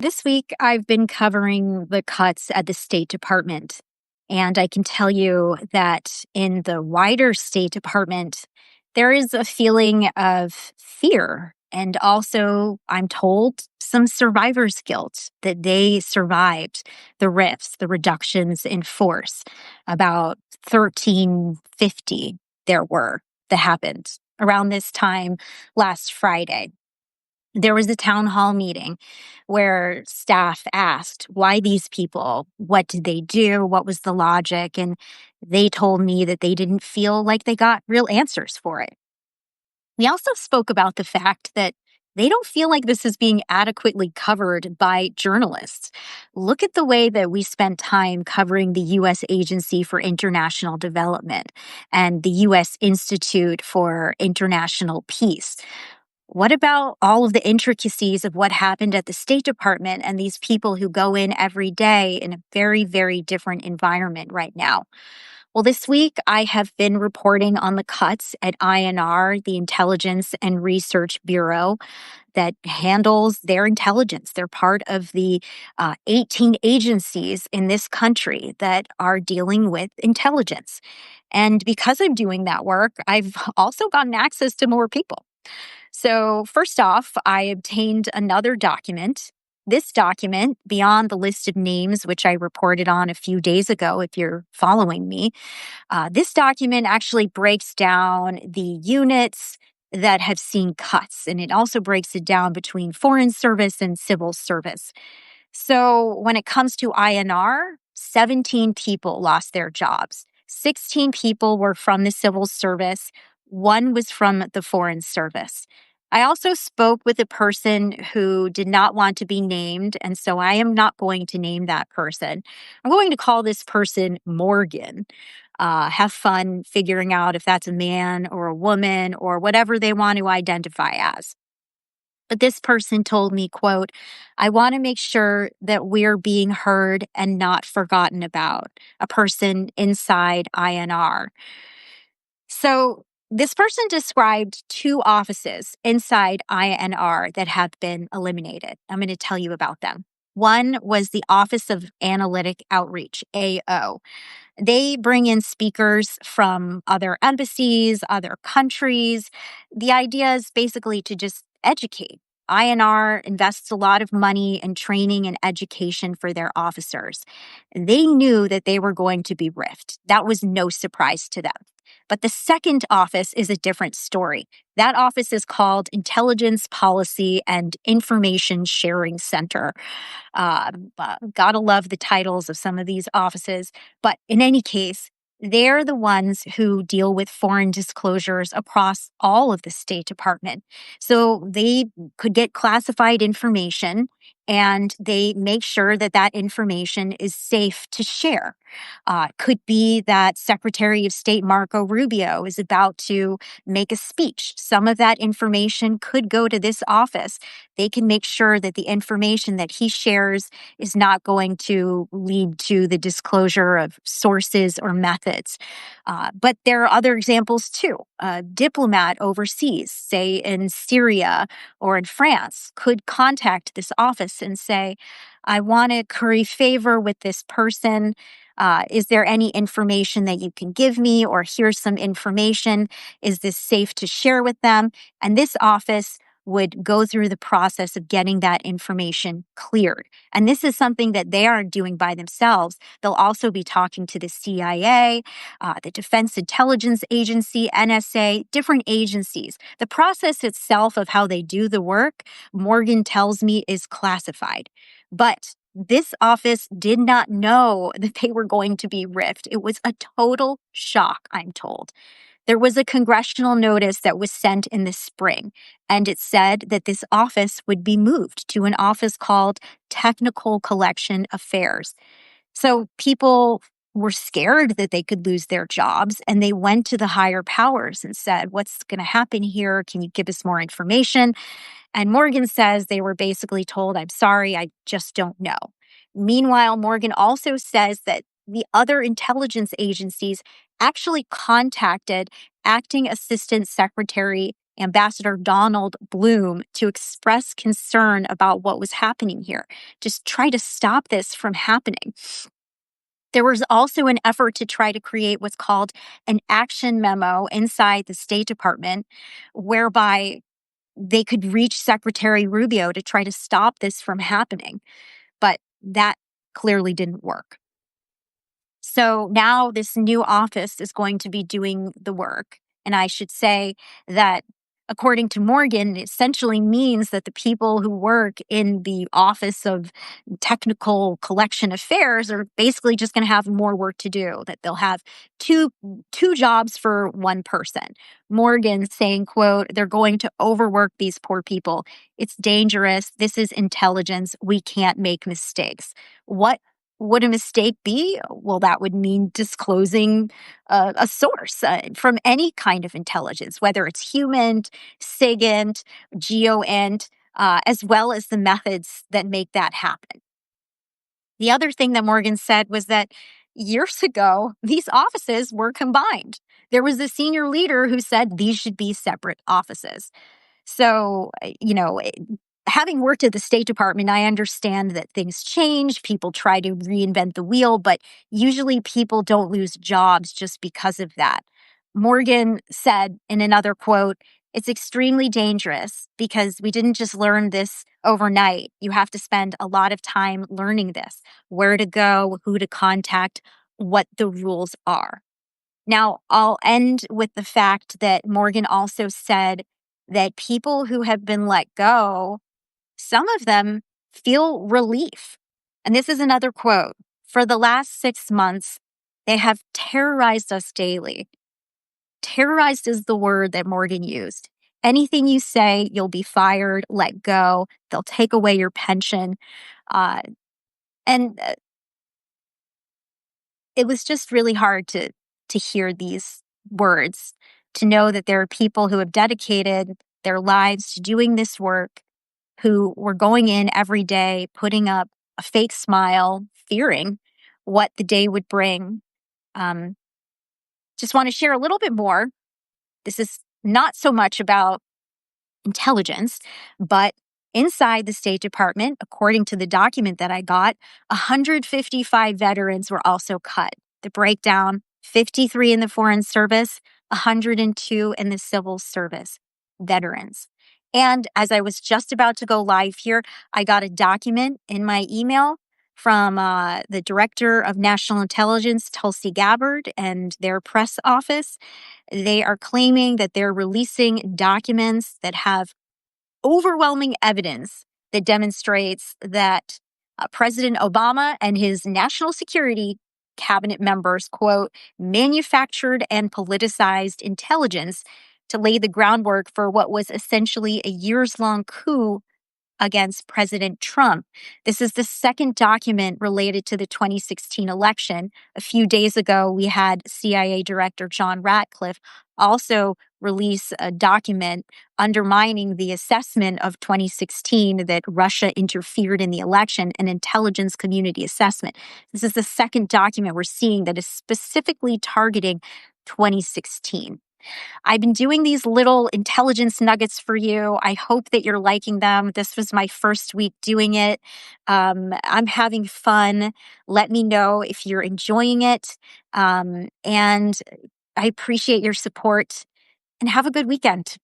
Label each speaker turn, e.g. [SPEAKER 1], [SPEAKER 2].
[SPEAKER 1] This week, I've been covering the cuts at the State Department. And I can tell you that in the wider State Department, there is a feeling of fear. And also, I'm told, some survivor's guilt that they survived the rifts, the reductions in force. About 1350 there were that happened around this time last Friday. There was a town hall meeting where staff asked why these people, what did they do, what was the logic, and they told me that they didn't feel like they got real answers for it. We also spoke about the fact that they don't feel like this is being adequately covered by journalists. Look at the way that we spent time covering the U.S. Agency for International Development and the U.S. Institute for International Peace. What about all of the intricacies of what happened at the State Department and these people who go in every day in a very, very different environment right now? Well, this week I have been reporting on the cuts at INR, the Intelligence and Research Bureau that handles their intelligence. They're part of the 18 agencies in this country that are dealing with intelligence. And because I'm doing that work, I've also gotten access to more people. So, first off, I obtained another document. This document, beyond the list of names, which I reported on a few days ago, if you're following me, this document actually breaks down the units that have seen cuts, and it also breaks it down between foreign service and civil service. So, when it comes to INR, 17 people lost their jobs. 16 people were from the civil service. One was from the foreign service. I also spoke with a person who did not want to be named, and so I am not going to name that person. I'm going to call this person Morgan. Have fun figuring out if that's a man or a woman or whatever they want to identify as. But this person told me, quote, I want to make sure that we're being heard and not forgotten about, a person inside INR. So this person described two offices inside INR that have been eliminated. I'm going to tell you about them. One was the Office of Analytic Outreach, AO. They bring in speakers from other embassies, other countries. The idea is basically to just educate. INR invests a lot of money in training and education for their officers. They knew that they were going to be riffed. That was no surprise to them. But the second office is a different story. That office is called Intelligence Policy and Information Sharing Center. Gotta love the titles of some of these offices. But in any case, they're the ones who deal with foreign disclosures across all of the State Department. So they could get classified information and they make sure that that information is safe to share. Could be that Secretary of State Marco Rubio is about to make a speech. Some of that information could go to this office. They can make sure that the information that he shares is not going to lead to the disclosure of sources or methods. But there are other examples too. A diplomat overseas, say in Syria or in France, could contact this office and say, I want to curry favor with this person. Is there any information that you can give me? Or here's some information. Is this safe to share with them? And this office would go through the process of getting that information cleared. And this is something that they aren't doing by themselves. They'll also be talking to the CIA, the Defense Intelligence Agency, NSA, different agencies. The process itself of how they do the work, Morgan tells me, is classified. But this office did not know that they were going to be riffed. It was a total shock, I'm told. There was a congressional notice that was sent in the spring, and it said that this office would be moved to an office called Technical Collection Affairs. So people were scared that they could lose their jobs, and they went to the higher powers and said, what's going to happen here? Can you give us more information? And Morgan says they were basically told, I'm sorry, I just don't know. Meanwhile, Morgan also says that the other intelligence agencies actually contacted Acting Assistant Secretary Ambassador Donald Blome, to express concern about what was happening here, just try to stop this from happening. There was also an effort to try to create what's called an action memo inside the State Department, whereby they could reach Secretary Rubio to try to stop this from happening. But that clearly didn't work. So now this new office is going to be doing the work. And I should say that, according to Morgan, it essentially means that the people who work in the Office of Technical Collection Affairs are basically just going to have more work to do, that they'll have two jobs for one person. Morgan saying, quote, "They're going to overwork these poor people. It's dangerous. This is intelligence. We can't make mistakes." What would a mistake be? Well, that would mean disclosing a source from any kind of intelligence, whether it's human, SIGINT, GEOINT, as well as the methods that make that happen. The other thing that Morgan said was that years ago, these offices were combined. There was a senior leader who said these should be separate offices. So, having worked at the State Department, I understand that things change. People try to reinvent the wheel, but usually people don't lose jobs just because of that. Morgan said in another quote, "It's extremely dangerous because we didn't just learn this overnight. You have to spend a lot of time learning this, where to go, who to contact, what the rules are." Now, I'll end with the fact that Morgan also said that people who have been let go, some of them feel relief. And this is another quote: "For the last 6 months, they have terrorized us daily." Terrorized is the word that Morgan used. Anything you say, you'll be fired, let go, they'll take away your pension. And it was just really hard to hear these words, to know that there are people who have dedicated their lives to doing this work, who were going in every day, putting up a fake smile, fearing what the day would bring. Um, just want to share a little bit more. This is not so much about intelligence, but inside the State Department, according to the document that I got, 155 veterans were also cut. The breakdown: 53 in the Foreign Service, 102 in the Civil Service veterans. And as I was just about to go live here, I got a document in my email from the Director of National Intelligence, Tulsi Gabbard, and their press office. They are claiming that they're releasing documents that have overwhelming evidence that demonstrates that President Obama and his national security cabinet members, quote, "manufactured and politicized intelligence to lay the groundwork for what was essentially a years-long coup against President Trump." This is the second document related to the 2016 election. A few days ago, we had CIA Director John Ratcliffe also release a document undermining the assessment of 2016 that Russia interfered in the election, an intelligence community assessment. This is the second document we're seeing that is specifically targeting 2016. I've been doing these little intelligence nuggets for you. I hope that you're liking them. This was my first week doing it. I'm having fun. Let me know if you're enjoying it. And I appreciate your support, and have a good weekend.